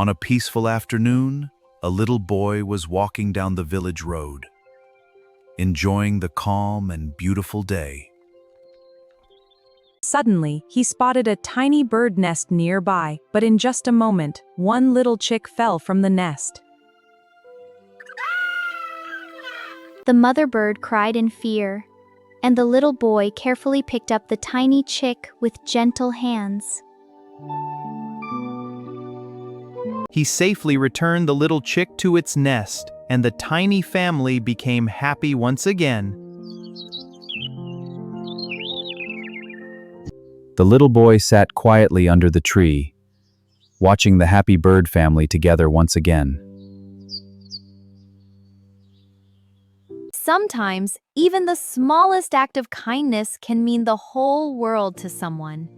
On a peaceful afternoon, a little boy was walking down the village road, enjoying the calm and beautiful day. Suddenly, he spotted a tiny bird nest nearby, but in just a moment, one little chick fell from the nest. The mother bird cried in fear, and the little boy carefully picked up the tiny chick with gentle hands. He safely returned the little chick to its nest, and the tiny family became happy once again. The little boy sat quietly under the tree, watching the happy bird family together once again. Sometimes, even the smallest act of kindness can mean the whole world to someone.